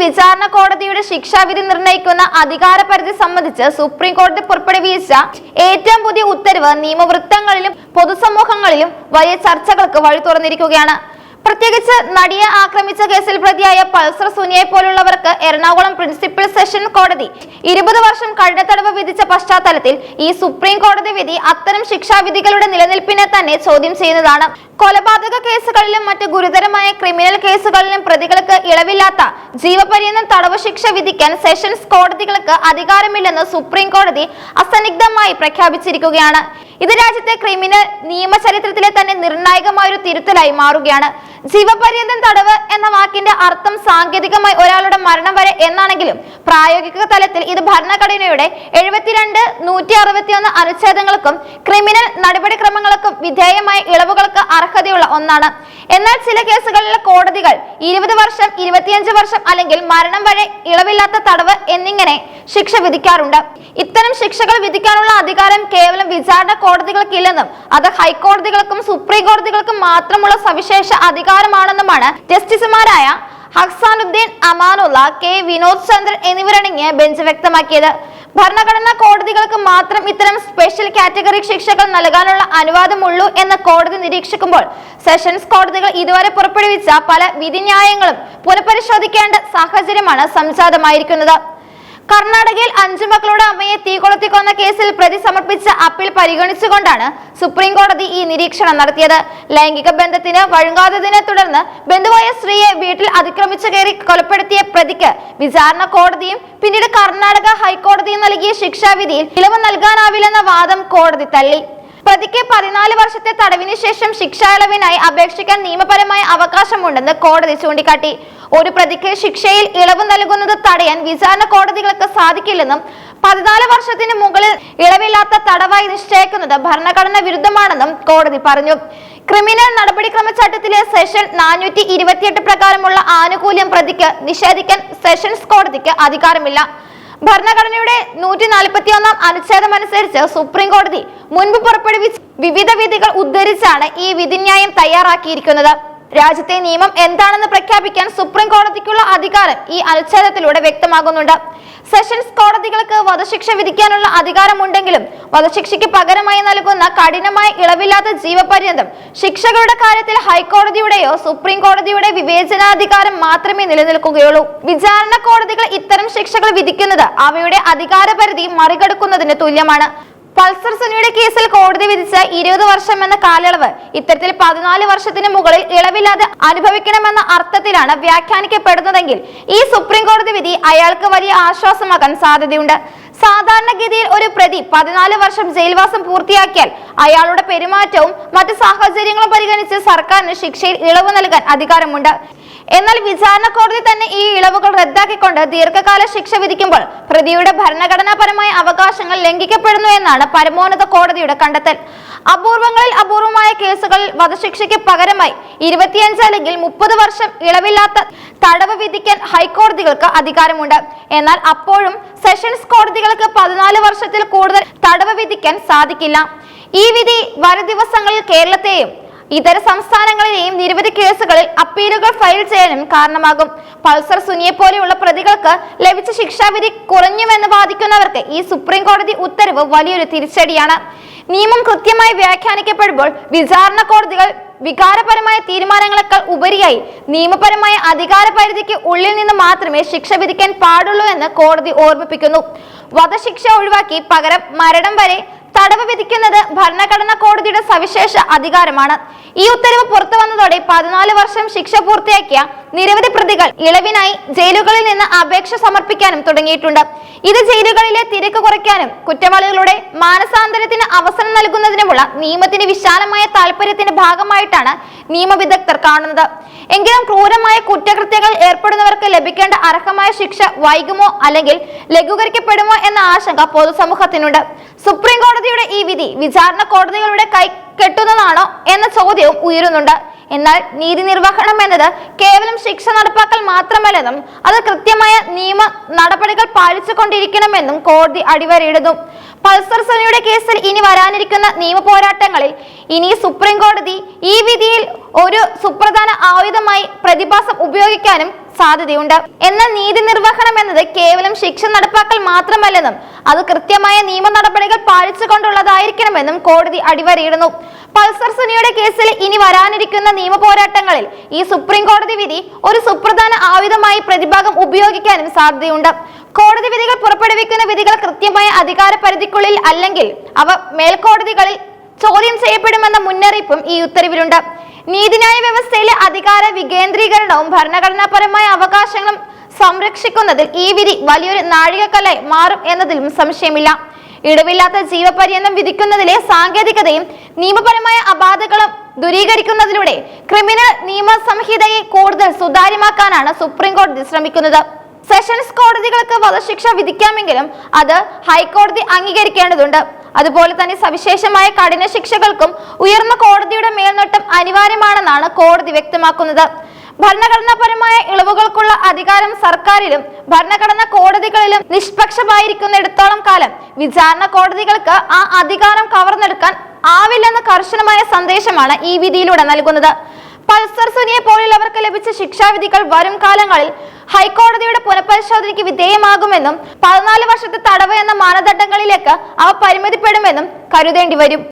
വിചാരണ കോടതിയുടെ ശിക്ഷാവിധി നിർണ്ണയിക്കുന്ന അധികാരപരിധി സംബന്ധിച്ച് സുപ്രീം കോടതി പുറപ്പെടുവിച്ച ഏറ്റവും പുതിയ ഉത്തരവ് നിയമവൃത്തങ്ങളിലും പൊതുസമൂഹങ്ങളിലും വലിയ ചർച്ചകൾക്ക് വഴി തുറന്നിരിക്കുകയാണ്. പ്രത്യേകിച്ച് നടിയെ ആക്രമിച്ച കേസിൽ പ്രതിയായ പൾസർ സുനിയെ പോലുള്ളവർക്ക് എറണാകുളം പ്രിൻസിപ്പൽ സെഷൻ കോടതി 20 വർഷം കഠിന തടവ് വിധിച്ച പശ്ചാത്തലത്തിൽ ഈ സുപ്രീം കോടതി വിധി അത്തരം ശിക്ഷാവിധികളുടെ നിലനിൽപ്പിനെ തന്നെ ചോദ്യം ചെയ്യുന്നതാണ്. കൊലപാതക കേസുകളിലും മറ്റ് ഗുരുതരമായ ക്രിമിനൽ കേസുകളിലും പ്രതികൾക്ക് ഇളവില്ലാത്ത ജീവപര്യന്തം തടവ് ശിക്ഷ വിധിക്കാൻ സെഷൻസ് കോടതികൾക്ക് അധികാരമില്ലെന്ന് സുപ്രീം കോടതി അസന്നിഗ്ധമായി പ്രഖ്യാപിച്ചിരിക്കുകയാണ്. ഇത് രാജ്യത്തെ ക്രിമിനൽ നിയമചരിത്രത്തിലെ തന്നെ നിർണായകമായ ഒരു തിരുത്തലായി മാറുകയാണ്. ജീവപര്യന്തം തടവ് എന്ന വാക്കിന്റെ അർത്ഥം സാങ്കേതികമായി ഒരാളുടെ മരണം വരെ എന്നാണെങ്കിലും പ്രായോഗിക തലത്തിൽ ഇത് ഭരണഘടനയുടെ 72, 161 അനുച്ഛേദങ്ങൾക്കും ക്രിമിനൽ നടപടിക്രമങ്ങൾക്കും വിധേയമായ ഇളവുകൾക്ക് അർഹതയുള്ള ഒന്നാണ്. എന്നാൽ ചില കേസുകളിലെ കോടതികൾ 20 വർഷം, 25 വർഷം അല്ലെങ്കിൽ മരണം വരെ ഇളവില്ലാത്ത തടവ് എന്നിങ്ങനെ ശിക്ഷ വിധിക്കാറുണ്ട്. ഇത്തരം ശിക്ഷകൾ വിധിക്കാനുള്ള അധികാരം കേവലം വിചാരണ കോടതികൾക്കില്ലെന്നും അത് ഹൈക്കോടതികൾക്കും സുപ്രീം കോടതികൾക്കും മാത്രമുള്ള സവിശേഷ അധികാരമാണെന്നുമാണ് ജസ്റ്റിസുമാരായ ഹസാനുദ്ദീൻ അമാനുള്ള, കെ വിനോദ് ചന്ദ്രൻ എന്നിവരടങ്ങിയ ബെഞ്ച് വ്യക്തമാക്കിയത്. ഭരണഘടനാ കോടതികൾക്ക് മാത്രം ഇത്തരം സ്പെഷ്യൽ കാറ്റഗറി ശിക്ഷകൾ നൽകാനുള്ള അനുവാദമുള്ളൂ എന്ന് കോടതി നിരീക്ഷിക്കുമ്പോൾ സെഷൻസ് കോടതികൾ ഇതുവരെ പുറപ്പെടുവിച്ച പല വിധിന്യായങ്ങളും പുനഃപരിശോധിക്കേണ്ട സാഹചര്യമാണ് സംജാതമായിരിക്കുന്നത്. കർണാടകയിൽ 5 മക്കളുടെ അമ്മയെ തീകൊളുത്തി കൊന്ന കേസിൽ പ്രതി സമർപ്പിച്ച അപ്പീൽ പരിഗണിച്ചുകൊണ്ടാണ് സുപ്രീം കോടതി ഈ നിരീക്ഷണം നടത്തിയത്. ലൈംഗിക ബന്ധത്തിന് വഴങ്ങാത്തതിനെ തുടർന്ന് ബന്ധുവായ സ്ത്രീയെ വീട്ടിൽ അതിക്രമിച്ചു കയറി കൊലപ്പെടുത്തിയ പ്രതിക്ക് വിചാരണ കോടതിയും പിന്നീട് കർണാടക ഹൈക്കോടതിയും നൽകിയ ശിക്ഷാവിധിയിൽ ഇളവ് നൽകാനാവില്ലെന്ന വാദം കോടതി തള്ളി. പ്രതിക്ക് 14 വർഷത്തെ തടവിന് ശേഷം ശിക്ഷാ ഇളവിനായി അപേക്ഷിക്കാൻ നിയമപരമായ അവകാശമുണ്ടെന്ന് കോടതി ചൂണ്ടിക്കാട്ടി. ഒരു പ്രതിക്ക് ശിക്ഷയിൽ ഇളവ് നൽകുന്നത് തടയാൻ വിചാരണ കോടതികൾക്ക് സാധിക്കില്ലെന്നും 14 വർഷത്തിന് മുകളിൽ ഇളവില്ലാത്ത തടവായി നിശ്ചയിക്കുന്നത് ഭരണഘടന വിരുദ്ധമാണെന്നും കോടതി പറഞ്ഞു. ക്രിമിനൽ നടപടിക്രമചട്ടത്തിലെ സെഷൻ 428 പ്രകാരമുള്ള ആനുകൂല്യം പ്രതിക്ക് നിഷേധിക്കാൻ സെഷൻസ് കോടതിക്ക് അധികാരമില്ല. ഭരണഘടനയുടെ 141 അനുച്ഛേദം അനുസരിച്ച് സുപ്രീം കോടതി മുൻപ് പുറപ്പെടുവിച്ച വിവിധ വിധികൾ ഉദ്ധരിച്ചാണ് ഈ വിധിന്യായം തയ്യാറാക്കിയിരിക്കുന്നത്. രാജ്യത്തെ നിയമം എന്താണെന്ന് പ്രഖ്യാപിക്കാൻ സുപ്രീം കോടതിക്കുള്ള അധികാരം ഈ അനുച്ഛേദത്തിലൂടെ വ്യക്തമാകുന്നുണ്ട്. സെഷൻസ് കോടതികൾക്ക് വധശിക്ഷ വിധിക്കാനുള്ള അധികാരമുണ്ടെങ്കിലും വധശിക്ഷയ്ക്ക് പകരമായി നൽകുന്ന കഠിനമായ ഇളവില്ലാത്ത ജീവപര്യന്തം ശിക്ഷകളുടെ കാര്യത്തിൽ ഹൈക്കോടതിയുടെയോ സുപ്രീം കോടതിയുടെ വിവേചനാധികാരം മാത്രമേ നിലനിൽക്കുകയുള്ളൂ. വിചാരണ കോടതികൾ ഇത്തരം ശിക്ഷകൾ വിധിക്കുന്നത് അവയുടെ അധികാരപരിധി മറികടക്കുന്നതിന് തുല്യമാണ്. പൾസർ സുനിയുടെ കേസിൽ കോടതി വിധിച്ച 20 വർഷം എന്ന കാലയളവ് ഇത്തരത്തിൽ 14 വർഷത്തിന് മുകളിൽ ഇളവില്ലാതെ അനുഭവിക്കണമെന്ന അർത്ഥത്തിലാണ് വ്യാഖ്യാനിക്കപ്പെടുന്നതെങ്കിൽ ഈ സുപ്രീം കോടതി വിധി അയാൾക്ക് വലിയ ആശ്വാസമാകാൻ സാധ്യതയുണ്ട്. സാധാരണഗതിയിൽ ഒരു പ്രതി 14 വർഷം ജയിൽവാസം പൂർത്തിയാക്കിയാൽ അയാളുടെ പെരുമാറ്റവും മറ്റ് സാഹചര്യങ്ങളും പരിഗണിച്ച് സർക്കാരിന് ശിക്ഷയിൽ ഇളവ് നൽകാൻ അധികാരമുണ്ട്. എന്നാൽ വിചാരണ കോടതി തന്നെ ഈ ഇളവുകൾ റദ്ദാക്കിക്കൊണ്ട് ദീർഘകാല ശിക്ഷ വിധിക്കുമ്പോൾ പ്രതിയുടെ ഭരണഘടനാപരമായ അവകാശങ്ങൾ ലംഘിക്കപ്പെടുന്നു എന്നാണ് പരമോന്നത കോടതിയുടെ കണ്ടെത്തൽ. അപൂർവങ്ങളിൽ അപൂർവമായ കേസുകളിൽ വധശിക്ഷയ്ക്ക് പകരമായി 25 അല്ലെങ്കിൽ 30 വർഷം ഇളവില്ലാത്ത തടവ് വിധിക്കാൻ ഹൈക്കോടതികൾക്ക് അധികാരമുണ്ട്. എന്നാൽ അപ്പോഴും സെഷൻസ് കോടതികൾക്ക് 14 വർഷത്തിൽ കൂടുതൽ തടവ് വിധിക്കാൻ സാധിക്കില്ല. ഈ വിധി വരും ദിവസങ്ങളിൽ കേരളത്തെയും ഇതര സംസ്ഥാനങ്ങളിലെയും നിരവധി കേസുകളിൽ അപ്പീലുകൾ ഫയൽ ചെയ്യാനും കാരണമാകും. പൾസർ സുനിയെ പോലെയുള്ള പ്രതികൾക്ക് ലഭിച്ച ശിക്ഷാവിധി കുറഞ്ഞുവെന്ന് വാദിക്കുന്നവർക്ക് ഈ സുപ്രീം കോടതി ഉത്തരവ് വലിയൊരു തിരിച്ചടിയാണ്. നിയമം കൃത്യമായി വ്യാഖ്യാനിക്കപ്പെടുമ്പോൾ വിചാരണ കോടതികൾ വികാരപരമായ തീരുമാനങ്ങളെക്കാൾ ഉപരിയായി നിയമപരമായ അധികാര പരിധിക്ക് ഉള്ളിൽ നിന്ന് മാത്രമേ ശിക്ഷ വിധിക്കാൻ പാടുള്ളൂ എന്ന് കോടതി ഓർമ്മിപ്പിക്കുന്നു. വധശിക്ഷ ഒഴിവാക്കി പകരം മരണം വരെ തടവ് വിധിക്കുന്നത് ഭരണഘടനാ കോടതിയുടെ സവിശേഷ അധികാരമാണ്. ഈ ഉത്തരവ് പുറത്തു വന്നതോടെ 14 വർഷം ശിക്ഷ പൂർത്തിയാക്കിയ നിരവധി പ്രതികൾ ഇളവിനായി ജയിലുകളിൽ നിന്ന് അപേക്ഷ സമർപ്പിക്കാനും തുടങ്ങിയിട്ടുണ്ട്. ഇത് ജയിലുകളിലെ തിരക്ക് കുറയ്ക്കാനും കുറ്റവാളികളുടെ മാനസാന്തരത്തിന് അവസരം നൽകുന്നതിനുമുള്ള നിയമത്തിന്റെ വിശാലമായ താല്പര്യത്തിന്റെ ഭാഗമായിട്ടാണ് നിയമവിദഗ്ധർ കാണുന്നത്. എങ്കിലും ക്രൂരമായ കുറ്റകൃത്യങ്ങൾ ഏർപ്പെടുന്നവർക്ക് ലഭിക്കേണ്ട അർഹമായ ശിക്ഷ വൈകുമോ അല്ലെങ്കിൽ ലഘൂകരിക്കപ്പെടുമോ എന്ന ആശങ്ക പൊതുസമൂഹത്തിനുണ്ട്. സുപ്രീം കോടതിയുടെ ഈ വിധി വിചാരണ കോടതികളുടെ കൈ കെട്ടുന്നതാണോ എന്ന ചോദ്യവും ഉയരുന്നുണ്ട്. എന്നാൽ നീതി നിർവഹണം എന്നത് കേവലം ശിക്ഷ നടപ്പാക്കൽ മാത്രമല്ലെന്നും അത് കൃത്യമായ നിയമ നടപടികൾ പാലിച്ചുകൊണ്ടിരിക്കണമെന്നും കോടതി അടിവരയിടുന്നു. പൾസർ സുനിയുടെ കേസിൽ ഇനി വരാനിരിക്കുന്ന നിയമ പോരാട്ടങ്ങളിൽ ഇനി സുപ്രീം കോടതി ഈ വിധിയിൽ ഒരു സുപ്രധാന ആയുധമായി പ്രതിഭാസം ഉപയോഗിക്കാനും സാധ്യതയുണ്ട്. എന്നാൽ നീതി നിർവഹണം എന്നത് കേവലം ശിക്ഷ നടപ്പാക്കൽ മാത്രമല്ലെന്നും അത് കൃത്യമായ നിയമ നടപടികൾ പാലിച്ചുകൊണ്ടുള്ളതായിരിക്കണമെന്നും കോടതി അടിവരയിടുന്നു. പൾസർ സുനിയുടെ കേസിൽ ഇനി വരാനിരിക്കുന്ന നിയമ പോരാട്ടങ്ങളിൽ ഈ സുപ്രീം കോടതി വിധി ഒരു സുപ്രധാന ആയുധമായി പ്രതിഭാഗം ഉപയോഗിക്കാനും സാധ്യതയുണ്ട്. കോടതി വിധികൾ പുറപ്പെടുവിക്കുന്ന വിധികൾ കൃത്യമായ അധികാര പരിധിക്കുള്ളിൽ അല്ലെങ്കിൽ അവ മേൽക്കോടതികളിൽ ചോദ്യം ചെയ്യപ്പെടുമെന്ന മുന്നറിയിപ്പും ഈ ഉത്തരവിലുണ്ട്. നീതിന്യായ വ്യവസ്ഥയിലെ അധികാര വികേന്ദ്രീകരണവും ഭരണഘടനാപരമായ അവകാശങ്ങളും സംരക്ഷിക്കുന്നതിൽ ഈ വിധി വലിയൊരു നാഴികക്കല്ലായി മാറും എന്നതിലും സംശയമില്ല. ഇടവില്ലാത്ത ജീവപര്യന്തം വിധിക്കുന്നതിലെ സാങ്കേതികതയും നിയമപരമായ അപാധകളും ദൂരീകരിക്കുന്നതിലൂടെ ക്രിമിനൽ നിയമ സംഹിതയെ കൂടുതൽ സുതാര്യമാക്കാനാണ് സുപ്രീം കോടതി ശ്രമിക്കുന്നത്. സെഷൻസ് കോടതികൾക്ക് വധശിക്ഷ വിധിക്കാമെങ്കിലും അത് ഹൈക്കോടതി അംഗീകരിക്കേണ്ടതുണ്ട്. അതുപോലെ തന്നെ സവിശേഷമായ കഠിന ശിക്ഷകൾക്കും ഉയർന്ന കോടതിയുടെ മേൽനോട്ടം അനിവാര്യമാണെന്നാണ് കോടതി വ്യക്തമാക്കുന്നത്. ഭരണഘടനാപരമായ ഇളവുകൾക്കുള്ള അധികാരം സർക്കാരിലും ഭരണഘടനാ കോടതികളിലും നിഷ്പക്ഷമായിരിക്കുന്നിടത്തോളം കാലം വിചാരണ കോടതികൾക്ക് ആ അധികാരം കവർന്നെടുക്കാൻ ആവില്ലെന്ന കർശനമായ സന്ദേശമാണ് ഈ വിധിയിലൂടെ നൽകുന്നത്. പൾസർ സുനിയെ പോലുള്ളവർക്ക് ലഭിച്ച ശിക്ഷാവിധികൾ വരും കാലങ്ങളിൽ ഹൈക്കോടതിയുടെ പുനഃപരിശോധനയ്ക്ക് വിധേയമാകുമെന്നും 14 വർഷത്തെ തടവ് എന്ന മാനദണ്ഡങ്ങളിലേക്ക് അവ പരിമിതിപ്പെടുമെന്നും കരുതേണ്ടി വരും.